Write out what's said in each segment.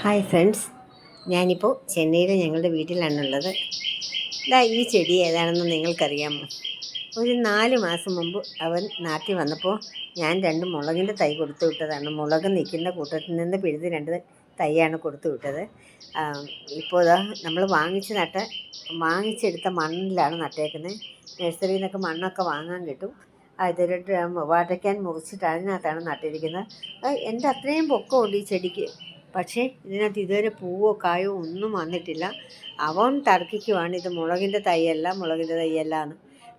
Hi friends, ഞാനിപ്പോൾ ചെന്നൈയിൽ ഞങ്ങളുടെ വീട്ടിലാണുള്ളത്. ഈ ചെടി ഏതാണെന്ന് നിങ്ങൾക്കറിയാമോ? ഒരു 4 മാസം മുമ്പ് അവൻ നാട്ടിൽ വന്നപ്പോൾ ഞാൻ 2 മുളകിൻ്റെ തൈ കൊടുത്തു വിട്ടതാണ്. മുളക് നിൽക്കുന്ന കൂട്ടത്തിൽ നിന്ന് പിഴുത് 2 തൈയാണ് കൊടുത്തു വിട്ടത്. ഇപ്പോൾ നമ്മൾ വാങ്ങിച്ചെടുത്ത മണ്ണിലാണ് നട്ടേക്കുന്നത്. നഴ്സറിയിൽ നിന്നൊക്കെ മണ്ണൊക്കെ വാങ്ങാൻ കിട്ടും. അതൊരു വാഴയ്ക്കാൻ മുറിച്ചിട്ട് അതിനകത്താണ് നട്ടിരിക്കുന്നത്. എൻ്റെ അത്രയും പൊക്കമുണ്ട് ഈ ചെടിക്ക്. പക്ഷേ ഇതിനകത്ത് ഇതുവരെ പൂവോ കായോ ഒന്നും വന്നിട്ടില്ല. അവൻ തർക്കിക്കുവാണ്, ഇത് മുളകിൻ്റെ തൈയല്ല എന്ന്.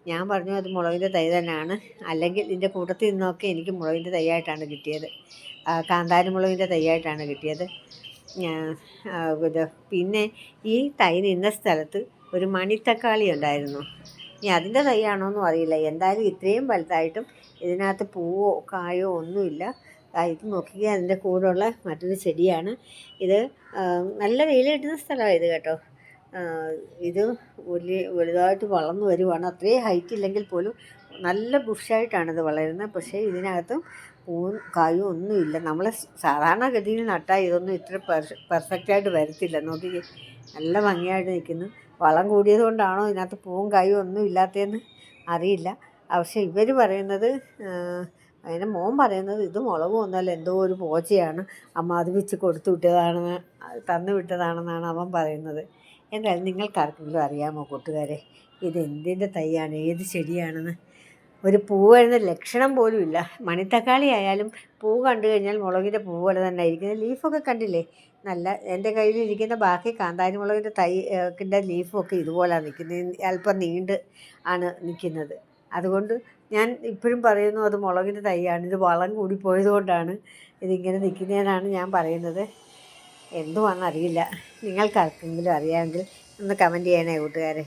ഞാൻ പറഞ്ഞു അത് മുളകിൻ്റെ തൈ തന്നെയാണ്. അല്ലെങ്കിൽ ഇതിൻ്റെ കൂട്ടത്തിൽ നിന്നൊക്കെ എനിക്ക് മുളകിൻ്റെ തൈയായിട്ടാണ് കിട്ടിയത്, കാന്താരി മുളകിൻ്റെ തൈയായിട്ടാണ് കിട്ടിയത്. പിന്നെ ഈ തൈ നിന്ന സ്ഥലത്ത് ഒരു മണിത്തക്കാളി ഉണ്ടായിരുന്നു. ഇനി അതിൻ്റെ തൈയാണോന്നും അറിയില്ല. എന്തായാലും ഇത്രയും വലുതായിട്ടും ഇതിനകത്ത് പൂവോ കായോ ഒന്നുമില്ല. ഇത് നോക്കിയാൽ അതിൻ്റെ കൂടെയുള്ള മറ്റൊരു ചെടിയാണ് ഇത്. നല്ല വെയിൽ കിട്ടുന്ന സ്ഥലമാണ് ഇത് കേട്ടോ. ഇത് വലുതായിട്ട് വളർന്നു വരുവാണ്. അത്രയും ഹൈറ്റ് ഇല്ലെങ്കിൽ പോലും നല്ല ബുഷായിട്ടാണിത് വളരുന്നത്. പക്ഷേ ഇതിനകത്തും പൂവും കായും ഒന്നുമില്ല. നമ്മൾ സാധാരണഗതിയിൽ നട്ടാൽ ഇതൊന്നും ഇത്ര പെർഫെക്റ്റായിട്ട് വരത്തില്ല. നോക്കിക്കേ, നല്ല ഭംഗിയായിട്ട് നിൽക്കുന്നു. വളം കൂടിയത് കൊണ്ടാണോ ഇതിനകത്ത് പൂവും കായും ഒന്നും ഇല്ലാത്തതെന്ന് അറിയില്ല. പക്ഷേ ഇവർ പറയുന്നത്, അതിൻ്റെ മോൻ പറയുന്നത് ഇത് മുളകും ഒന്നുമല്ല, എന്തോ ഒരു പോച്ചയാണ്, അമ്മ അത് വെച്ച് കൊടുത്തു വിട്ടതാണെന്ന്, തന്നു വിട്ടതാണെന്നാണ് അവൻ പറയുന്നത്. എന്തായാലും നിങ്ങൾക്കാർക്കെങ്കിലും അറിയാമോ കൂട്ടുകാരെ, ഇത് എന്തിൻ്റെ തൈയാണ്, ഏത് ചെടിയാണെന്ന്? ഒരു പൂ വരുന്ന ലക്ഷണം പോലും ഇല്ല. മണിത്തക്കാളി ആയാലും പൂ കണ്ടു കഴിഞ്ഞാൽ മുളകിൻ്റെ പൂ പോലെ തന്നെ ഇരിക്കുന്നത്. ലീഫൊക്കെ കണ്ടില്ലേ, നല്ല. എൻ്റെ കയ്യിലിരിക്കുന്ന ബാക്കി കാന്താരി മുളകിൻ്റെ തൈൻ്റെ ലീഫൊക്കെ ഇതുപോലെയാണ് നിൽക്കുന്നത്, അല്പം നീണ്ട് ആണ് നിൽക്കുന്നത്. അതുകൊണ്ട് ഞാൻ ഇപ്പോഴും പറയുന്നു അത് മുളകിൻ്റെ തൈയാണ്. ഇത് വളം കൂടി പോയതുകൊണ്ടാണ് ഇതിങ്ങനെ നിൽക്കുന്നതെന്നാണ് ഞാൻ പറയുന്നത്. എന്തുവാണെന്നറിയില്ല. നിങ്ങൾക്കാർക്കെങ്കിലും അറിയാമെങ്കിൽ ഒന്ന് കമൻറ്റ് ചെയ്യണേ കൂട്ടുകാരെ.